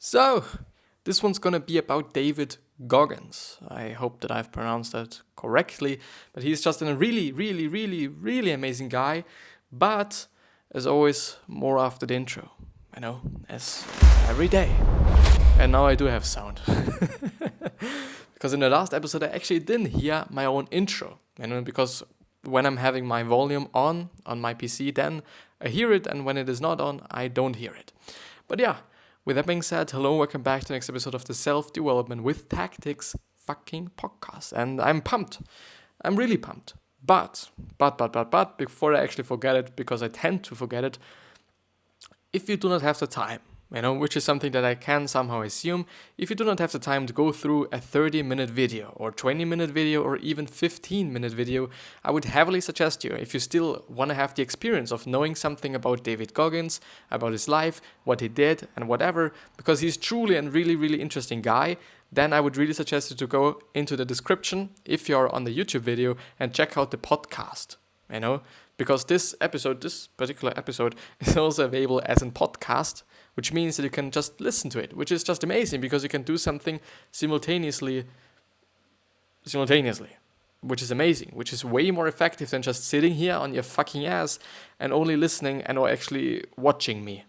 So, this one's gonna be about David Goggins. I hope that I've pronounced that correctly, but he's just a really amazing guy. But, as always, more after the intro, as every day. And now I do have sound. Because in the last episode I actually didn't hear my own intro, because when I'm having my volume on my PC, then I hear it, and when it is not on, I don't hear it. But yeah, with that being said, hello, welcome back to the next episode of the Self-Development with Tactics fucking podcast. And I'm pumped. I'm really pumped. But, before I actually forget it, because I tend to forget it, if you do not have the time, which is something that I can somehow assume, if you do not have the time to go through a 30-minute video or 20-minute video or even 15-minute video, I would heavily suggest you, if you still want to have the experience of knowing something about David Goggins, about his life, what he did and whatever, because he's truly a really interesting guy, then I would really suggest you to go into the description if you're on the YouTube video and check out the podcast, because this particular episode is also available as a podcast, which means that you can just listen to it, which is just amazing because you can do something simultaneously, which is amazing, which is way more effective than just sitting here on your fucking ass and only listening and or actually watching me,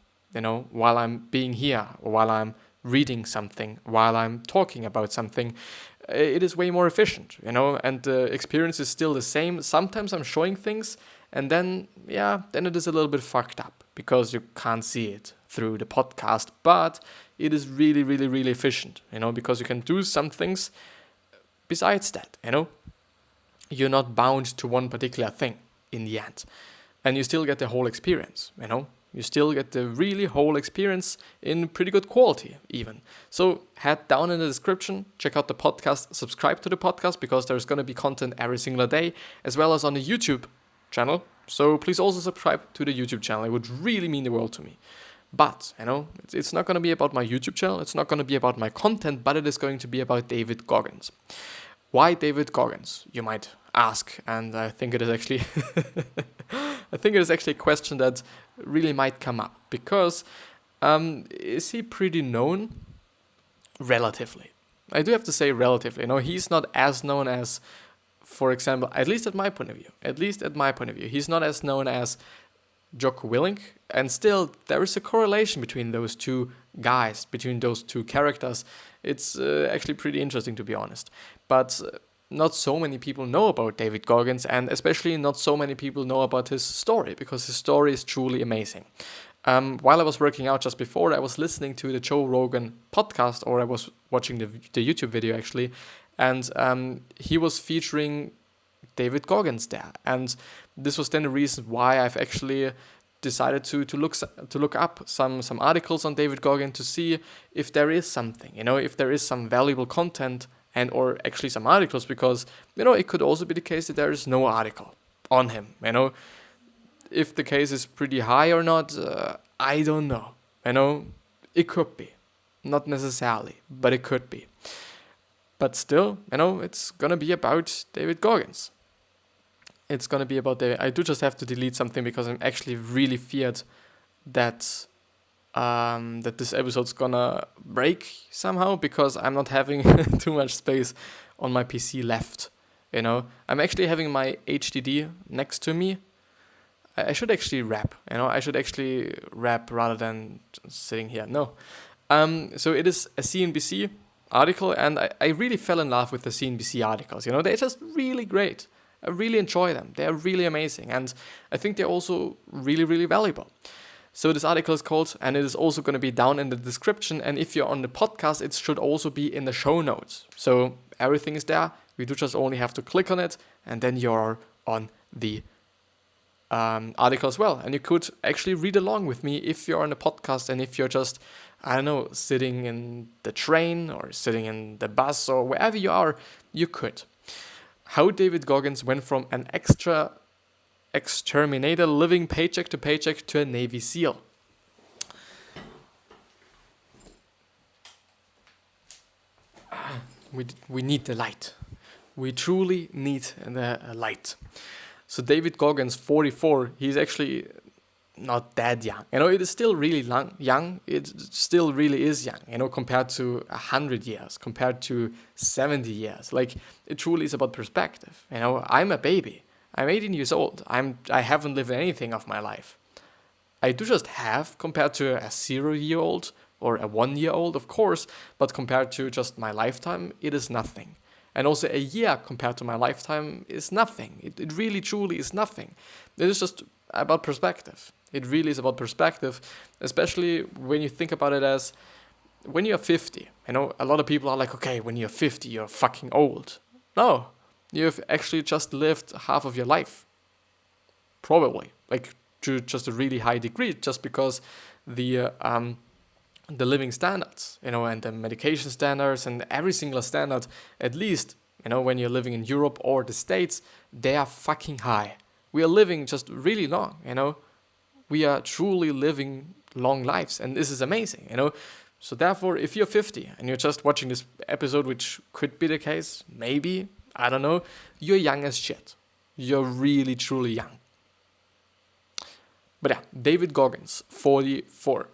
while I'm being here or while I'm reading something, while I'm talking about something. It is way more efficient, and the experience is still the same. Sometimes I'm showing things and then it is a little bit fucked up because you can't see it through the podcast, but it is really efficient, because you can do some things besides that, You're not bound to one particular thing in the end, and you still get the whole experience, You still get the really whole experience in pretty good quality even. So head down in the description, check out the podcast, subscribe to the podcast because there's going to be content every single day, as well as on the YouTube channel. So please also subscribe to the YouTube channel. It would really mean the world to me. But, it's not going to be about my YouTube channel. It's not going to be about my content, but it is going to be about David Goggins. Why David Goggins, you might ask, and I think it is actually a question that really might come up, because is he pretty known? Relatively. I do have to say relatively. He's not as known as, for example, at least at my point of view, he's not as known as Jocko Willink, and still there is a correlation between those two guys, between those two characters. It's actually pretty interesting, to be honest. But not so many people know about David Goggins, and especially not so many people know about his story, because his story is truly amazing. While I was working out just before, I was listening to the Joe Rogan podcast, or I was watching the YouTube video actually, and he was featuring David Goggins there, and this was then the reason why I've actually decided to look up some articles on David Goggins to see if there is something, if there is some valuable content and or actually some articles, because it could also be the case that there is no article on him. If the case is pretty high or not, I don't know. It could be, not necessarily, but it could be. But still, it's gonna be about David Goggins. It's gonna be about I do just have to delete something because I'm actually really feared that that this episode's gonna break somehow, because I'm not having too much space on my PC left. I'm actually having my HDD next to me. I should actually rap. I should actually rap rather than sitting here. No. So it is a CNBC article, and I really fell in love with the CNBC articles. They're just really great. I really enjoy them. They're really amazing, and I think they're also really valuable. So this article is called, and it is also going to be down in the description, and if you're on the podcast, it should also be in the show notes. So everything is there. You do just only have to click on it, and then you're on the article as well. And you could actually read along with me if you're on the podcast, and if you're just, sitting in the train or sitting in the bus or wherever you are, you could. How David Goggins went from an exterminator living paycheck to paycheck to a Navy SEAL. We need the light. We truly need the light. So David Goggins, 44, he's actually not that young. It is still really young. It still really is young, compared to 100 years, compared to 70 years. Like, it truly is about perspective. I'm a baby. I'm 18 years old. I haven't lived anything of my life. I do just have, compared to a 0-year-old or a 1-year-old, of course, but compared to just my lifetime, it is nothing. And also a year compared to my lifetime is nothing. It really, truly is nothing. It is just about perspective. It really is about perspective, especially when you think about it as when you're 50. A lot of people are like, okay, when you're 50, you're fucking old. No, you've actually just lived half of your life. Probably. Like, to just a really high degree, just because the living standards, and the medication standards and every single standard, at least, when you're living in Europe or the States, they are fucking high. We are living just really long, We are truly living long lives, and this is amazing, So therefore, if you're 50 and you're just watching this episode, which could be the case, maybe, I don't know, you're young as shit. You're really, truly young. But yeah, David Goggins, 44,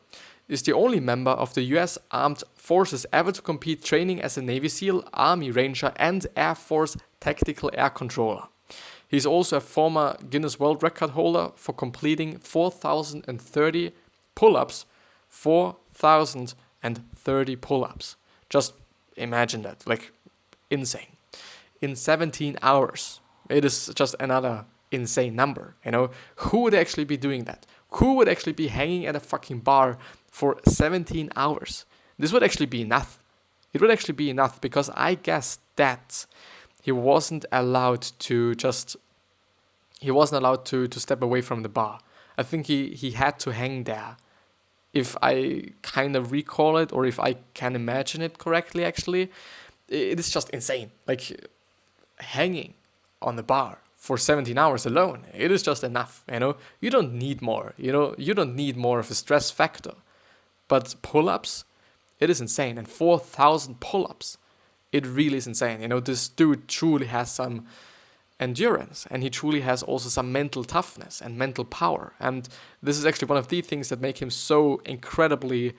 is the only member of the US Armed Forces ever to complete training as a Navy SEAL, Army Ranger, and Air Force Tactical Air Controller. He's also a former Guinness World Record holder for completing 4,030 pull-ups. 4,030 pull-ups. Just imagine that, like, insane. In 17 hours. It is just another insane number, Who would actually be doing that? Who would actually be hanging at a fucking bar for 17 hours? This would actually be enough. It would actually be enough, because I guess that he wasn't allowed to step away from the bar. I think he had to hang there. If I kind of recall it, or if I can imagine it correctly, actually, it is just insane. Like, hanging on the bar for 17 hours alone, it is just enough, You don't need more, You don't need more of a stress factor. But pull-ups, it is insane. And 4,000 pull-ups, it really is insane. This dude truly has some endurance, and he truly has also some mental toughness and mental power. And this is actually one of the things that make him so incredibly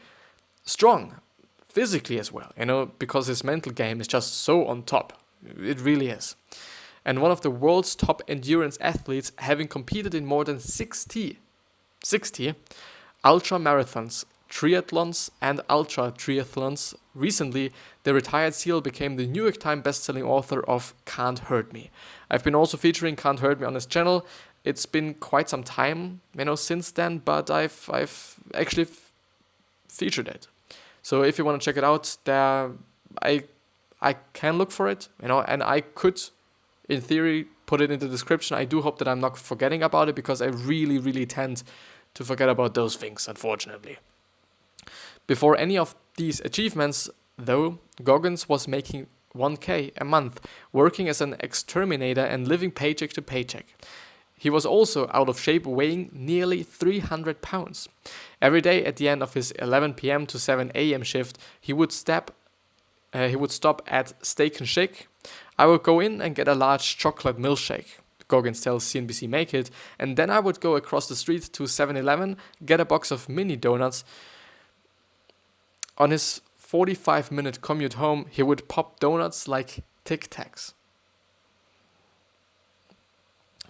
strong, physically as well, because his mental game is just so on top. It really is. And one of the world's top endurance athletes, having competed in more than 60 ultra marathons, triathlons, and ultra triathlons. Recently, the retired SEAL became the New York Times best-selling author of Can't Hurt Me. I've been also featuring Can't Hurt Me on his channel. It's been quite some time, since then, but I've actually featured it. So if you want to check it out, there I can look for it, and I could, in theory, put it in the description. I do hope that I'm not forgetting about it, because I really, really tend to forget about those things, unfortunately. Before any of these achievements, though, Goggins was making $1,000 a month, working as an exterminator and living paycheck to paycheck. He was also out of shape, weighing nearly 300 pounds. Every day at the end of his 11 p.m. to 7 a.m. shift, he would stop at Steak and Shake. I would go in and get a large chocolate milkshake, Goggins tells CNBC Make It, and then I would go across the street to 7-Eleven, get a box of mini donuts. On his 45-minute commute home, he would pop donuts like Tic Tacs.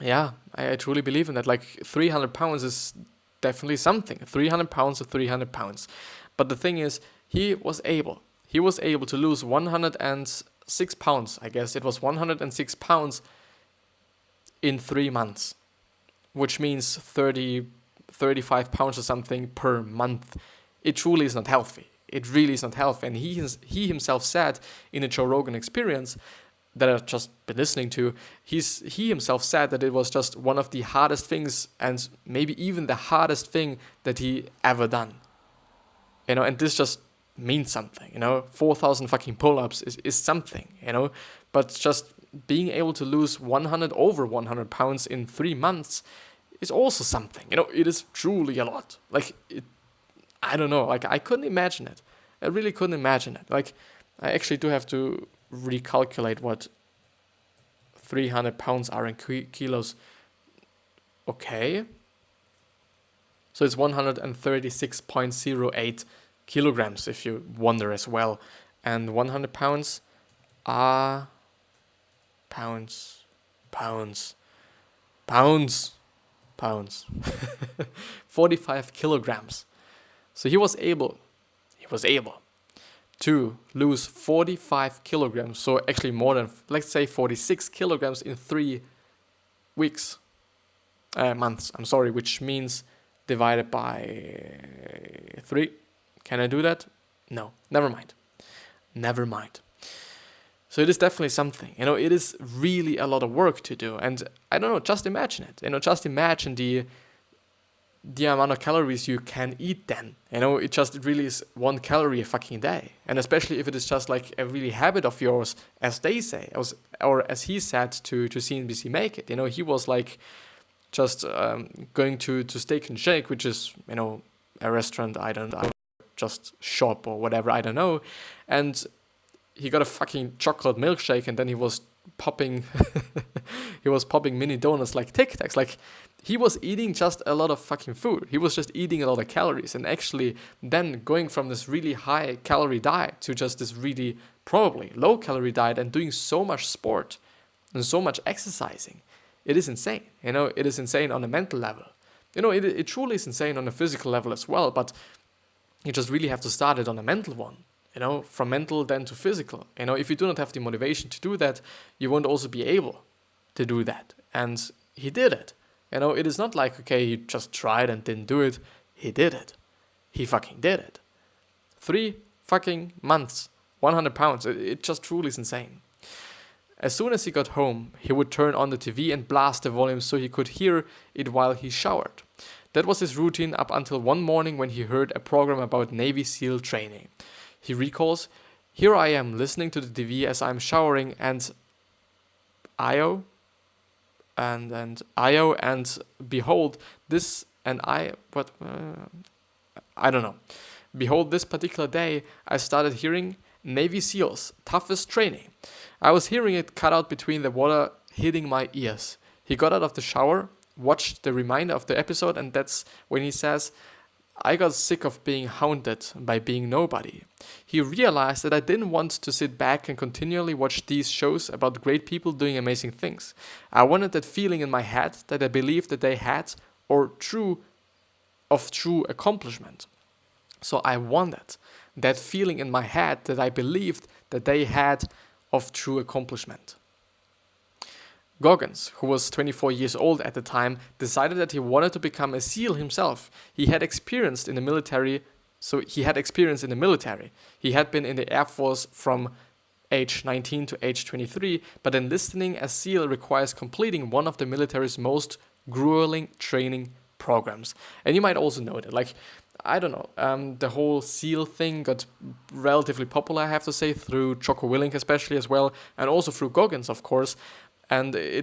Yeah, I truly believe in that. Like, 300 pounds is definitely something. 300 pounds or 300 pounds. But the thing is, he was able to lose 106 pounds. I guess it was 106 pounds in 3 months, which means 35 pounds or something per month. It truly is not healthy. It really is not healthy. And he himself said in a Joe Rogan experience that I've just been listening to, he himself said that it was just one of the hardest things, and maybe even the hardest thing that he ever done. And this just means something, 4,000 fucking pull-ups is something, but just being able to lose over 100 pounds in 3 months is also something, it is truly a lot. Like, I don't know, like, I couldn't imagine it. I really couldn't imagine it. Like, I actually do have to recalculate what 300 pounds are in kilos. Okay. So it's 136.08 kilograms, if you wonder as well. And 100 pounds are pounds. 45 kilograms. So he was able to lose 45 kilograms. So actually more than, let's say 46 kilograms in 3 weeks. Months, which means divided by 3. Can I do that? No, never mind. So it is definitely something, it is really a lot of work to do. And I don't know, just imagine it, just imagine the amount of calories you can eat then. It really is 1 calorie a fucking day. And especially if it is just like a really habit of yours, as they say, or as he said to CNBC Make It, he was like just going to Steak and Shake, which is, a restaurant, I just shop or whatever, I don't know. And he got a fucking chocolate milkshake, and then he was popping mini donuts like Tic Tacs. Like, he was eating just a lot of fucking food. He was just eating a lot of calories, and actually then going from this really high calorie diet to just this really probably low calorie diet and doing so much sport and so much exercising. It is insane. It is insane on a mental level. It truly is insane on a physical level as well, but you just really have to start it on a mental one. From mental then to physical. If you do not have the motivation to do that, you won't also be able to do that. And he did it. It is not like, okay, he just tried and didn't do it. He did it. He fucking did it. 3 fucking months, 100 pounds. It just truly is insane. As soon as he got home, he would turn on the TV and blast the volume so he could hear it while he showered. That was his routine up until one morning when he heard a program about Navy SEAL training. He recalls, "Here I am listening to the TV as I'm showering and behold this Behold, this particular day I started hearing Navy SEALs, toughest training. I was hearing it cut out between the water hitting my ears." He got out of the shower, watched the remainder of the episode, and that's when he says, "I got sick of being haunted by being nobody." He realized that I didn't want to sit back and continually watch these shows about great people doing amazing things. I wanted that feeling in my head that I believed that they had, or true accomplishment. So I wanted that feeling in my head that I believed that they had of true accomplishment. Goggins, who was 24 years old at the time, decided that he wanted to become a SEAL himself. He had experience in the military. He had been in the Air Force from age 19 to age 23, but enlisting as SEAL requires completing one of the military's most grueling training programs. And you might also know that, the whole SEAL thing got relatively popular, I have to say, through Jocko Willink especially as well, and also through Goggins, of course. And I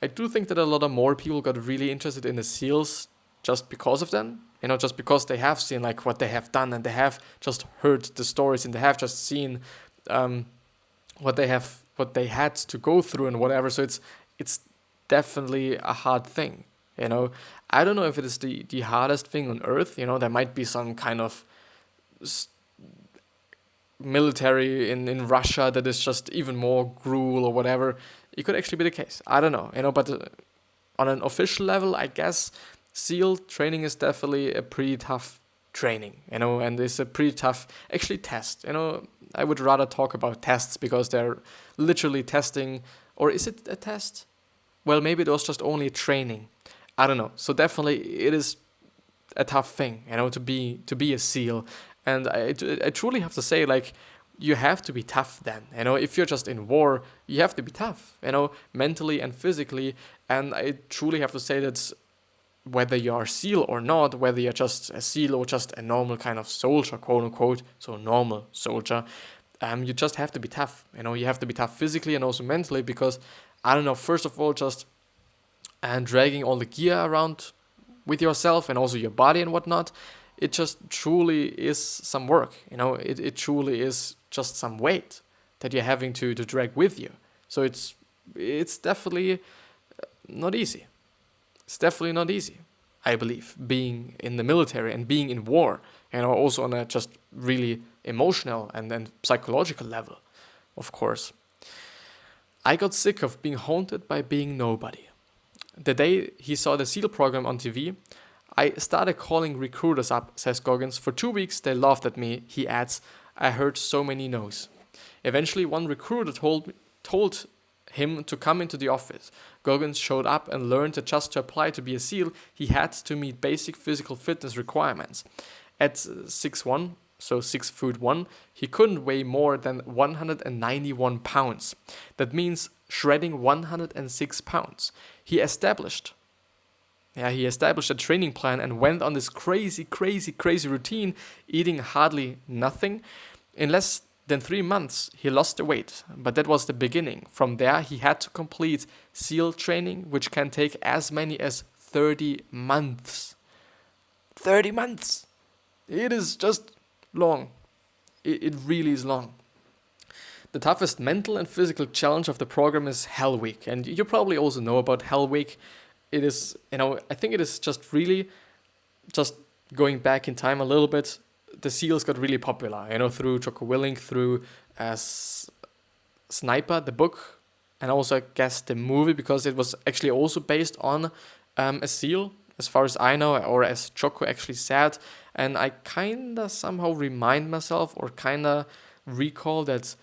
do think that a lot of more people got really interested in the SEALs just because of them, just because they have seen like what they have done, and they have just heard the stories, and they have just seen what they had to go through and whatever. So it's definitely a hard thing. I don't know if it is the hardest thing on earth. There might be some kind of military in Russia that is just even more gruel or whatever. It could actually be the case. I don't know, but on an official level, I guess SEAL training is definitely a pretty tough training, and it's a pretty tough, actually, test. I would rather talk about tests because they're literally testing, or is it a test? Well, maybe it was just only training. I don't know. So definitely it is a tough thing, to be a SEAL. And I truly have to say, you have to be tough then. If you're just in war, you have to be tough, mentally and physically. And I truly have to say that whether you are SEAL or not, whether you're just a SEAL or just a normal kind of soldier, quote unquote, so normal soldier, you just have to be tough. You have to be tough physically and also mentally because, first of all, just dragging all the gear around with yourself and also your body and whatnot, it just truly is some work. It truly is just some weight that you're having to drag with you. So it's definitely not easy. It's definitely not easy. I believe, being in the military and being in war, also on a just really emotional and then psychological level, of course. I got sick of being haunted by being nobody. The day he saw the SEAL program on TV, I started calling recruiters up, says Goggins. For 2 weeks, they laughed at me, he adds. I heard so many no's. Eventually, one recruiter told him to come into the office. Goggins showed up and learned that just to apply to be a SEAL, he had to meet basic physical fitness requirements. At 6'1", so 6'1", he couldn't weigh more than 191 pounds. That means shredding 106 pounds. He established a training plan and went on this crazy routine, eating hardly nothing. In less than 3 months, he lost the weight, but that was the beginning. From there, he had to complete SEAL training, which can take as many as 30 months. 30 months! It is just long. It really is long. The toughest mental and physical challenge of the program is Hell Week, and you probably also know about Hell Week. It is, I think it is just really, just going back in time a little bit, the SEALs got really popular, through Jocko Willink, through Sniper, the book, and also, I guess, the movie, because it was actually also based on a SEAL, as far as I know, or as Jocko actually said. And I kind of somehow remind myself or kind of recall that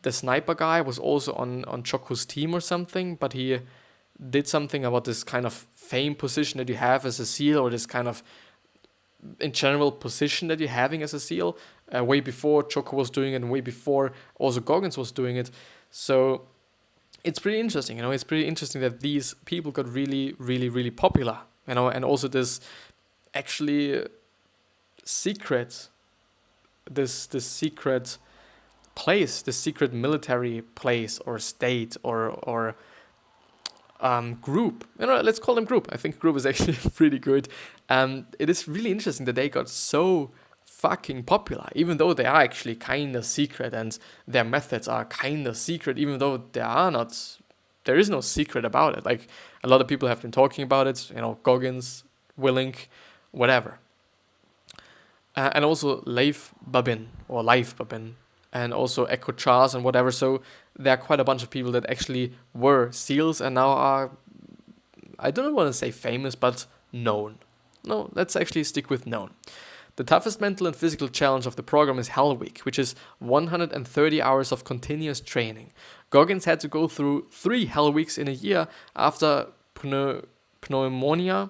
the Sniper guy was also on Jocko's team or something, but he did something about this kind of fame position that you have as a SEAL, or this kind of in general position that you're having as a SEAL, way before Jocko was doing it and way before also Goggins was doing it. So it's pretty interesting, it's pretty interesting that these people got really popular, and also this actually secret, this secret place, this secret military place or state or group. Let's call them group. I think group is actually pretty good. It is really interesting that they got so fucking popular, even though they are actually kind of secret and their methods are kind of secret, even though there is no secret about it. Like, a lot of people have been talking about it, Goggins, Willink, whatever. And also Leif Babin, and also Echo Charles and whatever. So there are quite a bunch of people that actually were SEALs and now are, I don't want to say famous, but known. No, let's actually stick with known. The toughest mental and physical challenge of the program is Hell Week, which is 130 hours of continuous training. Goggins had to go through 3 Hell Weeks in a year after pneumonia,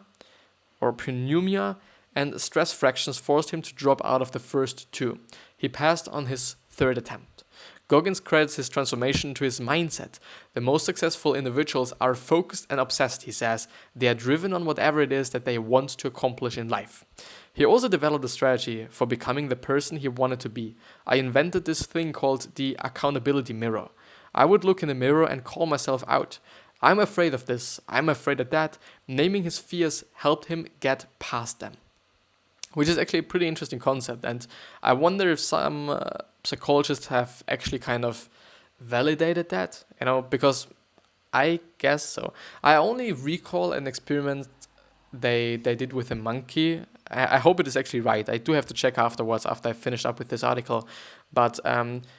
and stress fractures forced him to drop out of the first 2. He passed on his 3rd attempt. Goggins credits his transformation to his mindset. The most successful individuals are focused and obsessed, he says. They are driven on whatever it is that they want to accomplish in life. He also developed a strategy for becoming the person he wanted to be. I invented this thing called the accountability mirror. I would look in the mirror and call myself out. I'm afraid of this, I'm afraid of that. Naming his fears helped him get past them. Which is actually a pretty interesting concept, and I wonder if some psychologists have actually kind of validated that, because I guess so. I only recall an experiment they did with a monkey. I hope it is actually right. I do have to check afterwards after I finished up with this article, but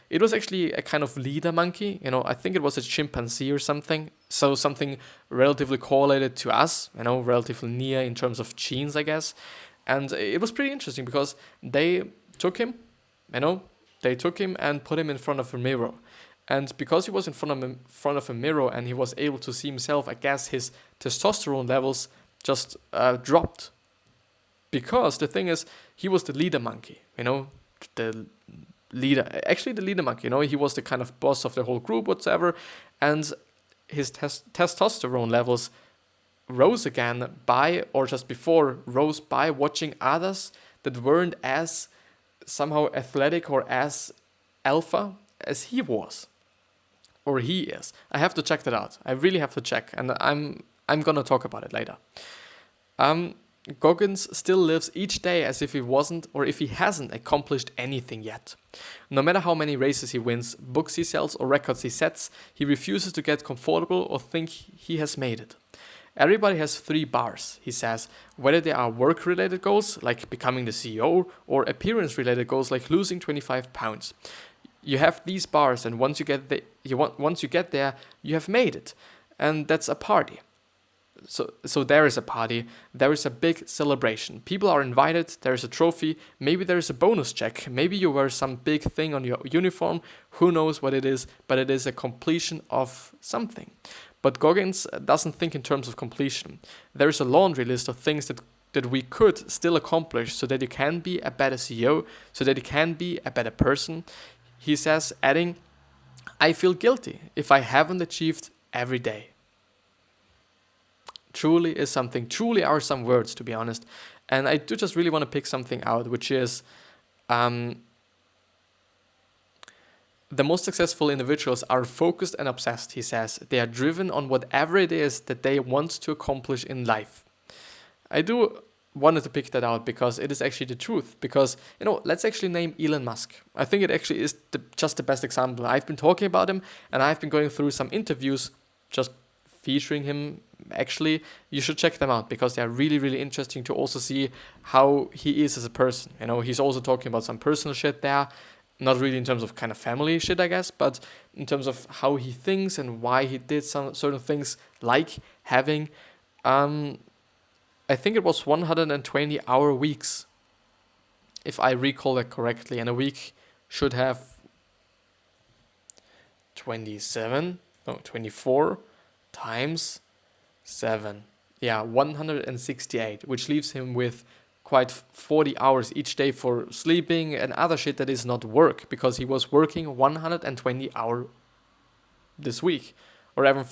it was actually a kind of leader monkey. I think it was a chimpanzee or something, so something relatively correlated to us, relatively near in terms of genes, I guess. And it was pretty interesting because they took him, and put him in front of a mirror. And because he was in front of a mirror and he was able to see himself, I guess his testosterone levels just dropped. Because the thing is, he was the leader monkey, the leader monkey, he was the kind of boss of the whole group, whatever. And his testosterone levels rose again rose by watching others that weren't as somehow athletic or as alpha as he was or he is. I have to check that out. I really have to check, and I'm gonna talk about it later. Goggins still lives each day as if he wasn't or if he hasn't accomplished anything yet. No matter how many races he wins, books he sells or records he sets, he refuses to get comfortable or think he has made it. Everybody has 3 bars, he says, whether they are work-related goals, like becoming the CEO, or appearance-related goals, like losing 25 pounds. You have these bars, and once you get there, you have made it, and that's a party. So there is a party, there is a big celebration. People are invited, there is a trophy, maybe there is a bonus check, maybe you wear some big thing on your uniform, who knows what it is, but it is a completion of something. But Goggins doesn't think in terms of completion. There is a laundry list of things that we could still accomplish so that you can be a better CEO, so that you can be a better person. He says, adding, I feel guilty if I haven't achieved every day. Truly are some words, to be honest. And I do just really want to pick something out, which is the most successful individuals are focused and obsessed, he says. They are driven on whatever it is that they want to accomplish in life. I do wanted to pick that out because it is actually the truth. Because, let's actually name Elon Musk. I think it actually is just the best example. I've been talking about him, and I've been going through some interviews just featuring him. Actually, you should check them out because they are really, really interesting to also see how he is as a person. He's also talking about some personal shit there, not really in terms of kind of family shit, I guess, but in terms of how he thinks and why he did some certain things, like having, I think it was 120-hour weeks, if I recall that correctly, and a week should have 24 times 7. 168, which leaves him with quite 40 hours each day for sleeping and other shit that is not work, because he was working 120 hours this week, or even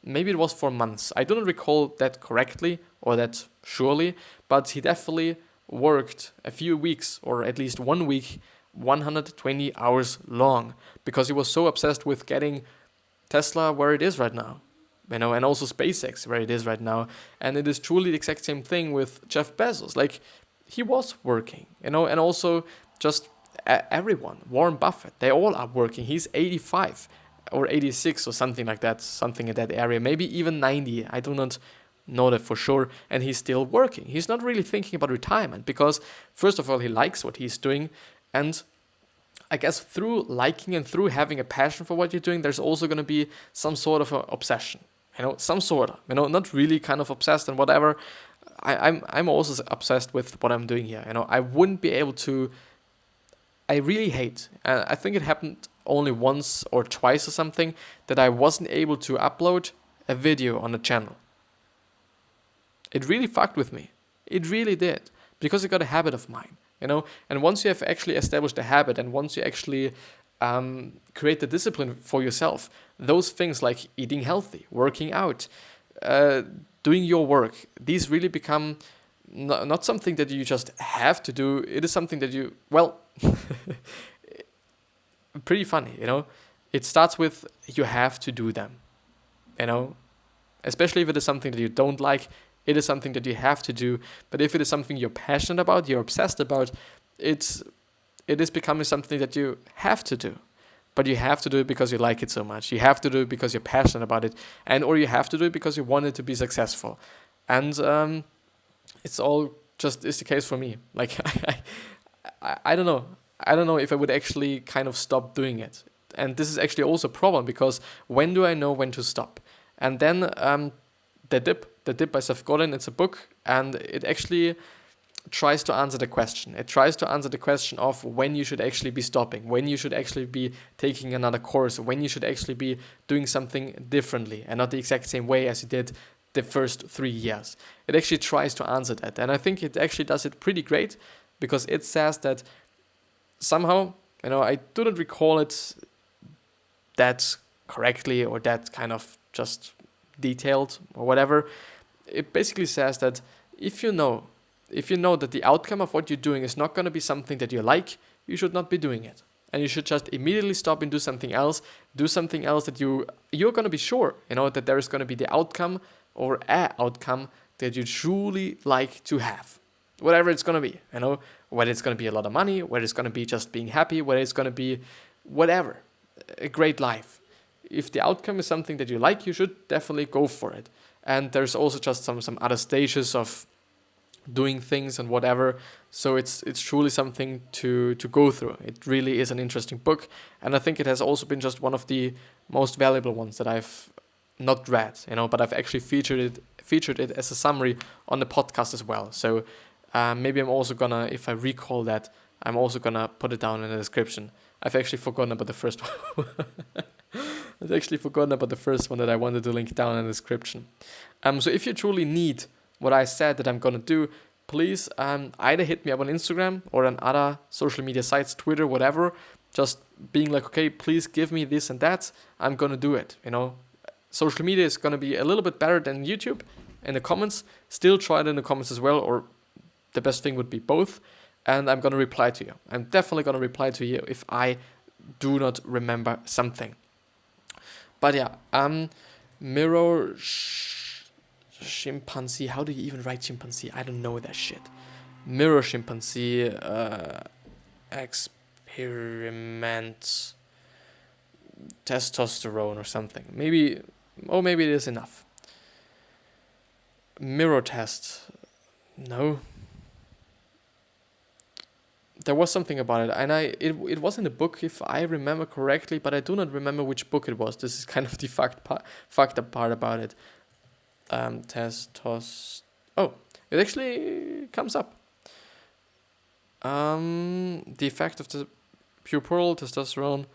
maybe it was 4 months. I don't recall that correctly or that surely, but he definitely worked a few weeks, or at least 1 week, 120 hours long, because he was so obsessed with getting Tesla where it is right now. And also SpaceX, where it is right now. And it is truly the exact same thing with Jeff Bezos. Like, he was working, and also just everyone, Warren Buffett, they all are working. He's 85 or 86 or something like that, something in that area, maybe even 90. I do not know that for sure. And he's still working. He's not really thinking about retirement because, first of all, he likes what he's doing. And I guess through liking and through having a passion for what you're doing, there's also going to be some sort of an obsession. Some sort of, not really kind of obsessed and whatever. I'm also obsessed with what I'm doing here. I wouldn't be able to. I really hate. I think it happened only once or twice or something that I wasn't able to upload a video on the channel. It really fucked with me. It really did, because it got a habit of mine. And once you have actually established a habit, and once you actually create the discipline for yourself, those things like eating healthy, working out, doing your work, these really become not something that you just have to do. It is something that you, pretty funny, It starts with you have to do them, Especially if it is something that you don't like, it is something that you have to do. But if it is something you're passionate about, you're obsessed about, it is becoming something that you have to do. But you have to do it because you like it so much. You have to do it because you're passionate about it. Or you have to do it because you want it to be successful. And it's all just is the case for me. Like, I don't know. I don't know if I would actually kind of stop doing it. And this is actually also a problem, because when do I know when to stop? And then The Dip by Seth Godin, it's a book, and it actually tries to answer the question. It tries to answer the question of when you should actually be stopping, when you should actually be taking another course, when you should actually be doing something differently and not the exact same way as you did the first 3 years. It actually tries to answer that. And I think it actually does it pretty great, because it says that somehow, I do not recall it that correctly or that kind of just detailed or whatever. It basically says that if you know that the outcome of what you're doing is not going to be something that you like, you should not be doing it. And you should just immediately stop and do something else that you're going to be sure, that there is going to be the outcome or a outcome that you truly like to have. Whatever it's going to be, whether it's going to be a lot of money, whether it's going to be just being happy, whether it's going to be whatever, a great life. If the outcome is something that you like, you should definitely go for it. and there's also just some other stages of doing things and whatever. So it's truly something to go through. It really is an interesting book, and I think it has also been just one of the most valuable ones that I've not read, but I've actually featured it as a summary on the podcast as well. So maybe I'm also gonna, if I recall that, I'm also gonna put it down in the description. I've actually forgotten about the first one. I've actually forgotten about the first one that I wanted to link down in the description. So if you truly need what I said that I'm gonna do, please either hit me up on Instagram or on other social media sites, Twitter, whatever. Just being like, okay, please give me this and that. I'm gonna do it. Social media is gonna be a little bit better than YouTube in the comments. Still try it in the comments as well, or the best thing would be both. And I'm gonna reply to you. I'm definitely gonna reply to you if I do not remember something. But yeah, mirror chimpanzee. How do you even write chimpanzee? I don't know that shit. Mirror chimpanzee experiment testosterone or something. Maybe it is enough. Mirror test. No. There was something about it, and it was in a book if I remember correctly, but I do not remember which book it was. This is kind of the fucked up part about it. Oh, it actually comes up. The effect of the pubertal testosterone.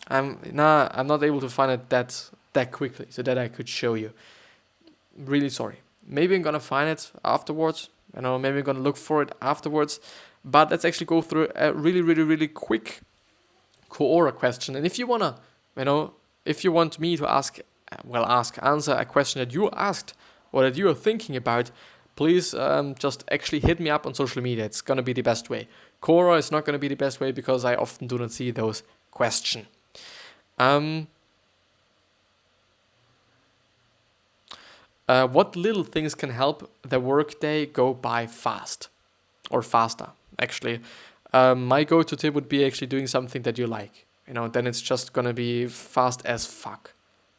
I'm not able to find it that quickly, so that I could show you. Really sorry. Maybe I'm gonna find it afterwards. Maybe I'm gonna look for it afterwards. But let's actually go through a really, really, really quick Quora question. And if you wanna, if you want me to answer a question that you asked or that you are thinking about, please just actually hit me up on social media. It's gonna be the best way. Quora is not gonna be the best way because I often do not see those questions. What little things can help the workday go by fast or faster? Actually, my go-to tip would be actually doing something that you like. Then it's just gonna be fast as fuck.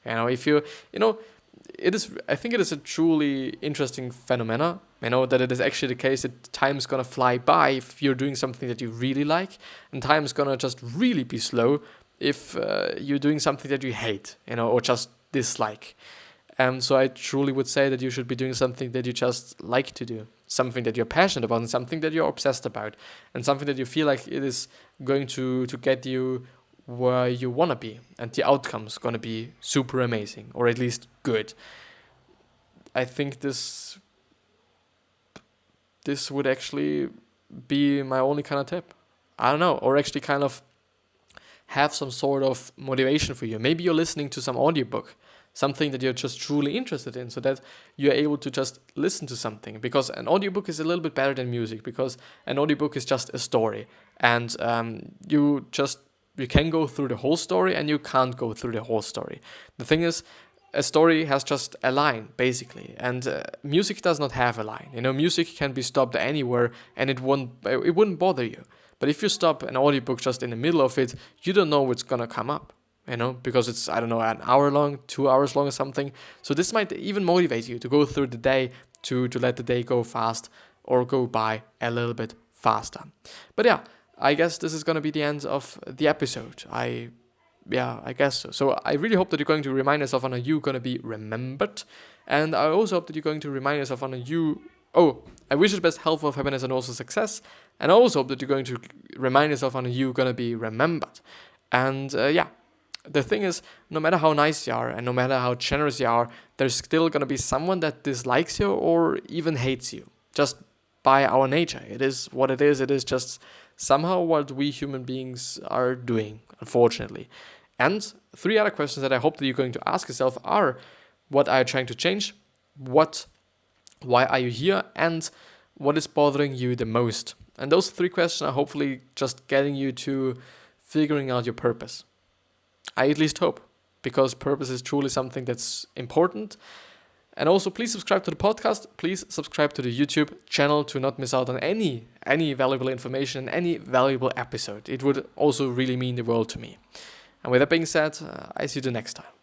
If you, it is. I think it is a truly interesting phenomena. That it is actually the case that time is gonna fly by if you're doing something that you really like, and time is gonna just really be slow if you're doing something that you hate, or just dislike. So I truly would say that you should be doing something that you just like to do, something that you're passionate about, and something that you're obsessed about, and something that you feel like it is going to get you where you want to be, and the outcome's going to be super amazing, or at least good. I think this would actually be my only kind of tip. I don't know, or actually kind of have some sort of motivation for you. Maybe you're listening to some audiobook, something that you're just truly interested in, so that you're able to just listen to something, because an audiobook is a little bit better than music, because an audiobook is just a story, and you can go through the whole story and you can't go through the whole story. The thing is, a story has just a line, basically, and music does not have a line. Music can be stopped anywhere and it wouldn't bother you. But if you stop an audiobook just in the middle of it, you don't know what's gonna come up. Because it's, I don't know, an hour long, 2 hours long or something. So this might even motivate you to go through the day, to let the day go fast or go by a little bit faster. But yeah, I guess this is going to be the end of the episode. I guess so. So I really hope that you're going to remind yourself on how you're going to be remembered. And I also hope that you're going to remind yourself on I wish you the best health, happiness, and also success. And I also hope that you're going to remind yourself on how you're going to be remembered. And the thing is, no matter how nice you are and no matter how generous you are, there's still going to be someone that dislikes you or even hates you. Just by our nature. It is what it is. It is just somehow what we human beings are doing, unfortunately. And 3 other questions that I hope that you're going to ask yourself are: what are you trying to change? Why are you here? And what is bothering you the most? And those 3 questions are hopefully just getting you to figuring out your purpose. I at least hope, because purpose is truly something that's important. And also, please subscribe to the podcast. Please subscribe to the YouTube channel to not miss out on any valuable information, any valuable episode. It would also really mean the world to me. And with that being said, I see you the next time.